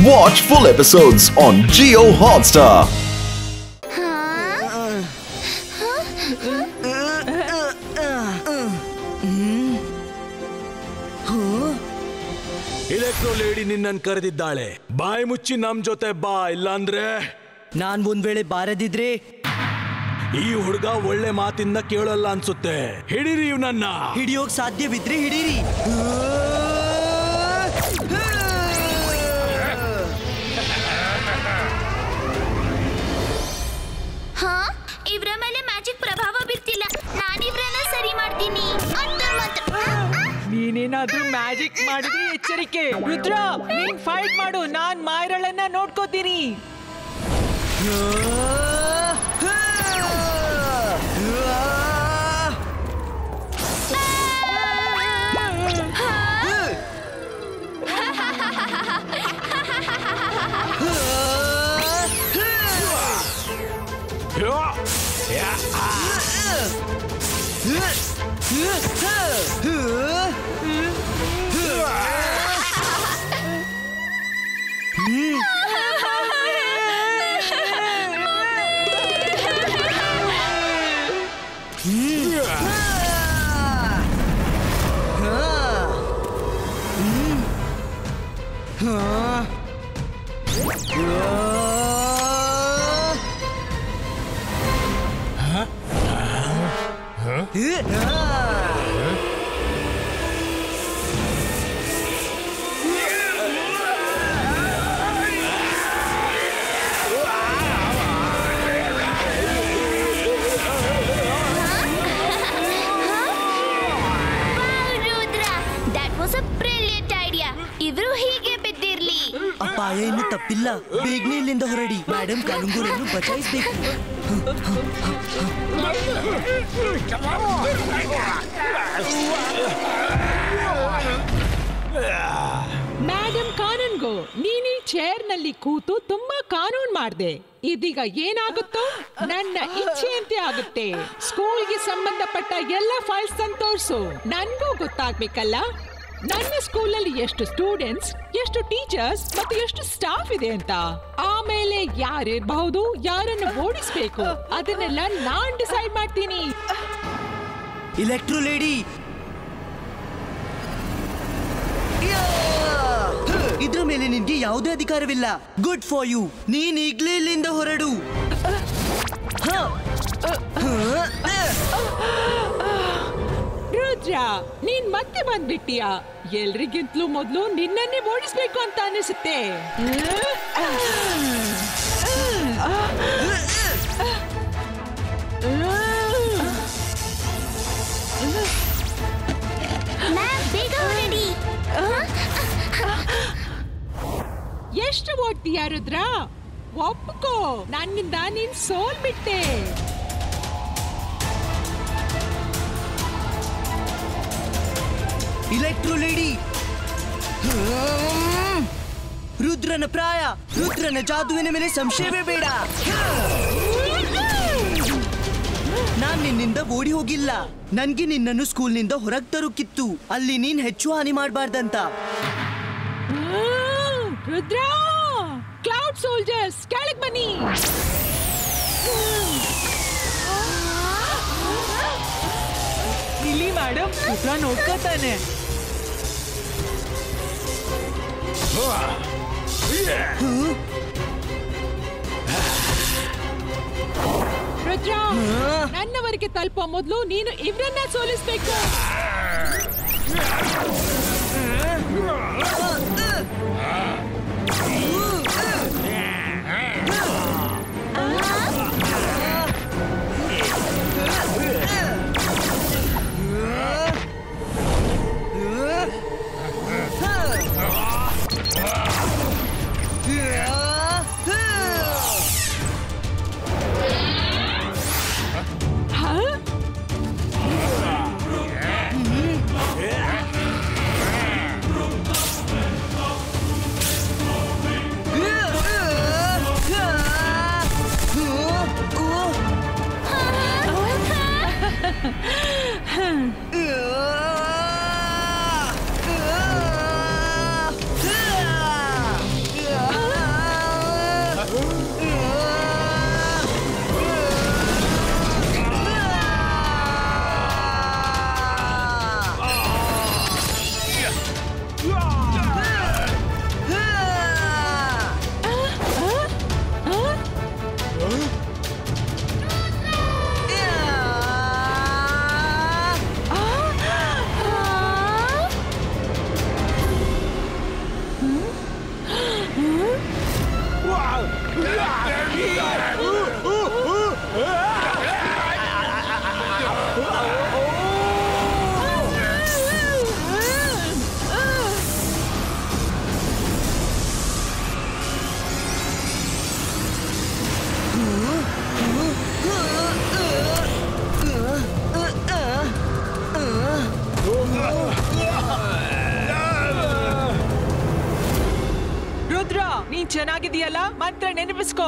Watch full episodes on Jio Hotstar. Electro lady ನಿನ್ನನ್ನು ಕರೆದಿದ್ದಾಳೆ. ಬಾಯಿ ಮುಚ್ಚಿ ನಮ್ ಜೊತೆ ಬಾ, ಇಲ್ಲಾಂದ್ರೆ ನಾನ್ ಒಂದ್ ವೇಳೆ ಬಾರದಿದ್ರೆ ಈ ಹುಡುಗ ಒಳ್ಳೆ ಮಾತಿಂದ ಕೇಳಲ್ಲ ಅನ್ಸುತ್ತೆ. ಹಿಡೀರಿ ಇವನನ್ನ. ಹಿಡಿಯೋಕ್ ಸಾಧ್ಯವಿದ್ರೆ ಹಿಡೀರಿ. ಇವ್ರ ಮೇಲೆ ಮ್ಯಾಜಿಕ್ ಪ್ರಭಾವ ಬೀರ್ತಿಲ್ಲ. ನಾನಿವ್ರನ್ನ ಸರಿ ಮಾಡ್ತೀನಿ. ನೀನೇನಾದ್ರೂ ಮ್ಯಾಜಿಕ್ ಮಾಡಿದ್ರೆ ಎಚ್ಚರಿಕೆ. ರುದ್ರ, ನೀನ್ ಫೈಟ್ ಮಾಡು, ನಾನ್ ಮಾಯರಳನ್ನ ನೋಡ್ಕೋತೀನಿ. ಇವರು ಹೀಗೆ ಬಿದ್ದಿರ್ಲಿ. ಅಪಾಯ ಇನ್ನು ತಪ್ಪಿಲ್ಲ. ಬೇಗನೆ ಇಲ್ಲಿಂದ ಹೊರಡಿ. ಮೇಡಮ್ ಕಾನುಂಗುರನ್ನು ಬಚಾಯಿಸಬೇಕು. ಮೇಡಮ್ ಕಾನೂನ್ಗೋ, ನೀನು ಈ ಚೇರ್ ನಲ್ಲಿ ಕೂತು ತುಂಬಾ ಕಾನೂನು ಮಾಡ್ದೆ. ಇದೀಗ ಏನಾಗುತ್ತೋ ನನ್ನ ಇಚ್ಛೆಯಂತೆ ಆಗುತ್ತೆ. ಸ್ಕೂಲ್ಗೆ ಸಂಬಂಧಪಟ್ಟ ಎಲ್ಲ ಫೈಲ್ಸ್ ತೋರ್ಸು. ನನ್ಗೂ ಗೊತ್ತಾಗ್ಬೇಕಲ್ಲ ನನ್ನ ಸ್ಕೂಲಲ್ಲಿ ಎಷ್ಟು ಸ್ಟೂಡೆಂಟ್ಸ್, ಎಷ್ಟು ಟೀಚರ್ಸ್ ಮತ್ತು ಎಷ್ಟು ಸ್ಟಾಫ್ ಇದೆ ಅಂತ. ಆಮೇಲೆ ಯಾರಿರಬಹುದು, ಯಾರನ್ನು ಓಡಿಸ್ಬೇಕು, ಅದನ್ನೆಲ್ಲ ನಾನ್ ಡಿಸೈಡ್ ಮಾಡ್ತೀನಿ. ಇಲೆಕ್ಟ್ರೋ ಲೇಡಿ, ಇದ್ರ ಮೇಲೆ ನಿನ್ಗೆ ಯಾವುದೇ ಅಧಿಕಾರವಿಲ್ಲ. Good for you. ನೀನ್ ಈಗ್ಲೇ ಇಲ್ಲಿಂದ ಹೊರಡು. ರುದ್ರ, ನೀನ್ ಮತ್ತೆ ಬಂದ್ಬಿಟ್ಟಿಯಾ? ಎಲ್ರಿಗಿಂತಲೂ ಮೊದಲು ನಿನ್ನನ್ನೇ ಓಡಿಸ್ಬೇಕು ಅಂತ ಅನಿಸುತ್ತೆ. ಎಷ್ಟು ಓಡ್ತೀಯ ರುದ್ರ? ಒಪ್ಕೋ, ನನ್ನಿಂದ ನೀನ್ ಸೋಲ್ಬಿಟ್ಟೆ. ಇಲೆಕ್ಟ್ರೋ ಲೇಡಿ, ರುದ್ರನ ಪ್ರಾಯ, ರುದ್ರನ ಜಾದುವಿನ ಮೇಲೆ ಸಂಶಯವೇ ಬೇಡ. ನಾನ್ ನಿನ್ನಿಂದ ಓಡಿ ಹೋಗಿಲ್ಲ. ನನ್ಗೆ ನಿನ್ನನ್ನು ಸ್ಕೂಲ್ನಿಂದ ಹೊರಗೆ ತರುಕಿತ್ತು. ಅಲ್ಲಿ ನೀನ್ ಹೆಚ್ಚು ಹಾನಿ ಮಾಡಬಾರ್ದಂತ. ರುದ್ರ, ಕ್ಲೌಡ್ ಸೋಲ್ಜರ್ಸ್ ಕೆಳಗೆ ಬನ್ನಿ. ಇಲ್ಲಿ ಮೇಡಮ್, ರುದ್ರ ನೋಡ್ಕೋತಾನೆ. ರುದ್ರ, ನನ್ನವರೆಗೆ ತಲುಪೋ ಮೊದಲು ನೀನು ಇವ್ರನ್ನ ಸೋಲಿಸ್ಬೇಕು. ರುದ್ರ ನೀನ್ ಚೆನ್ನಾಗಿದೆಯಲ್ಲ ಮಂತ್ರ ನೆನಪಿಸ್ಕೋ.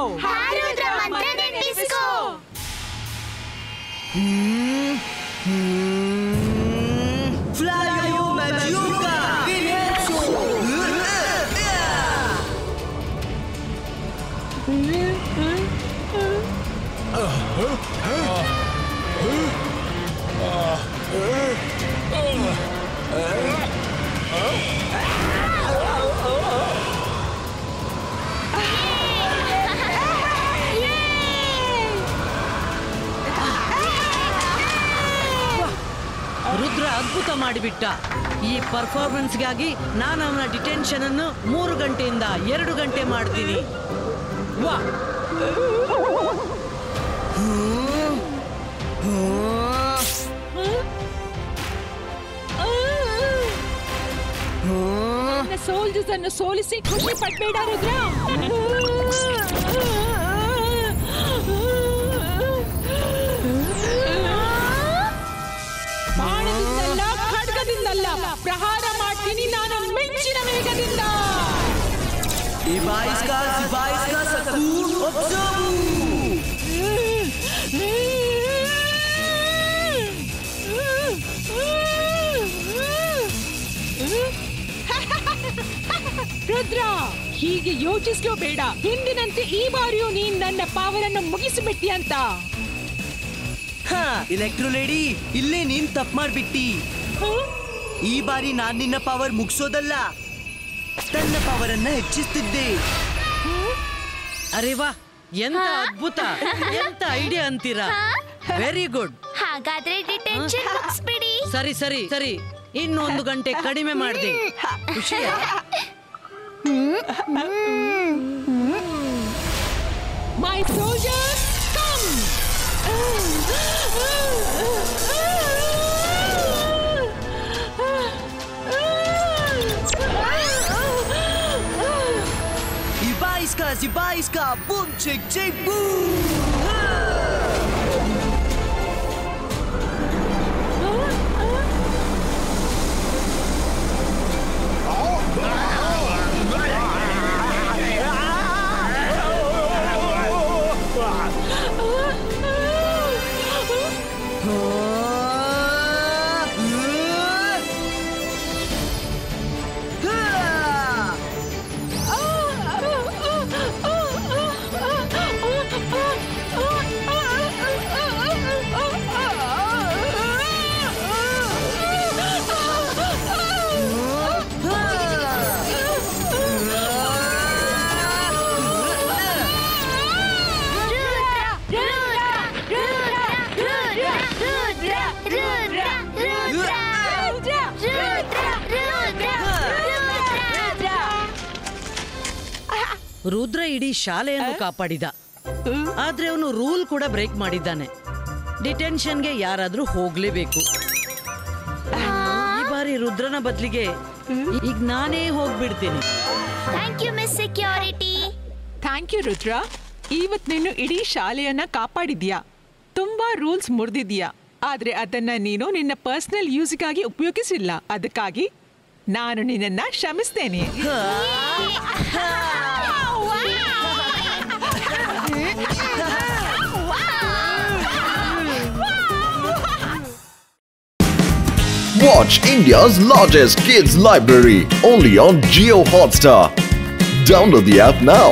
ರುದ್ರ ಅದ್ಭುತ ಮಾಡಿಬಿಟ್ಟ. ಈ ಪರ್ಫಾರ್ಮೆನ್ಸ್ಗಾಗಿ ನಾನು ಅವನ ಡಿಟೆನ್ಷನ್ ಅನ್ನು 3 ಗಂಟೆಯಿಂದ 2 ಗಂಟೆ ಮಾಡ್ತೀನಿ. ವಾ ಸೋಲ್ಜರ್ಸ್ ಅನ್ನು ಸೋಲಿಸಿ ಖುಷಿ ಪಡ್ಬೇಡ ರುದ್ರ. ಬಾಣದಿಂದಲ್ಲ ಖಡ್ಗದಿಂದಲ್ಲ ಪ್ರಹಾರ ಮಾಡ್ತೀನಿ ನಾನು ಮಿಂಚಿನ ವೇಗದಿಂದ. ರುದ್ರ ಹೀಗೆ ಯೋಚಿಸ್ಲೋ ಬೇಡ. ಹಿಂದಿನಂತೆ ಈ ಬಾರಿಯೂ ನೀನ್ ನನ್ನ ಪವರ್ ಅನ್ನು ಮುಗಿಸಿಬಿಟ್ಟಿ ಅಂತ. ಎಲೆಕ್ಟ್ರೋ ಲೇಡಿ, ಇಲ್ಲೇ ನೀನ್ ತಪ್ಪು ಮಾಡ್ಬಿಟ್ಟಿ. ಈ ಬಾರಿ ನಾನ್ ನಿನ್ನ ಪವರ್ ಮುಗಿಸೋದಲ್ಲ, ತನ್ನ ಪವರ್ ಅನ್ನ ಹೆಚ್ಚಿಸ್ತಿದ್ದೆ. ಅರೆ ವಾ, ಎಂತ ಅದ್ಭುತ, ಎಂತ ಐಡಿಯಾ ಅಂತೀರಾ. Very good. ಹಾಗಾದ್ರೆ ಡಿಟೆನ್ಷನ್ ಮುಗಿಸ್ಬಿಡಿ. ಸರಿ ಸರಿ ಸರಿ, ಇನ್ನು 1 ಗಂಟೆ ಕಡಿಮೆ ಮಾಡಿದೆ. ಖುಷಿಯಾ? My soldiers, come! Zibaiska, boom, chick, chick, boom! Rudra ಇಡೀ ಶಾಲೆಯನ್ನು ಕಾಪಾಡಿದ. ಆದ್ರೆ ಅವನು ರೂಲ್ ಕೂಡ ಬ್ರೇಕ್ ಮಾಡಿದ್ದಾನೆ. ಡಿಟೆನ್ಷನ್ಗೆ ಯಾರಾದ್ರೂ ಹೋಗ್ಲೇಬೇಕು. ಈ ಬಾರಿ ರುದ್ರನ ಬದಲಿಗೆ ಈಗ ನಾನೇ ಹೋಗ್ಬಿಡ್ತೀನಿ. Thank you miss security. Thank you Rudra. ಇವತ್ತು ನೀನು ಇಡೀ ಶಾಲೆಯನ್ನ ಕಾಪಾಡಿದ್ಯಾ. ತುಂಬಾ ರೂಲ್ಸ್ ಮುರಿದಿದ್ಯಾ. ಆದ್ರೆ ಅದನ್ನ ನೀನು ನಿನ್ನ ಪರ್ಸನಲ್ ಯೂಸ್ಗಾಗಿ ಉಪಯೋಗಿಸಿಲ್ಲ. ಅದಕ್ಕಾಗಿ ನಾನು ನಿನ್ನನ್ನ ಕ್ಷಮಿಸ್ತೇನೆ. Watch India's largest kids library only on Jio Hotstar. Download the app now.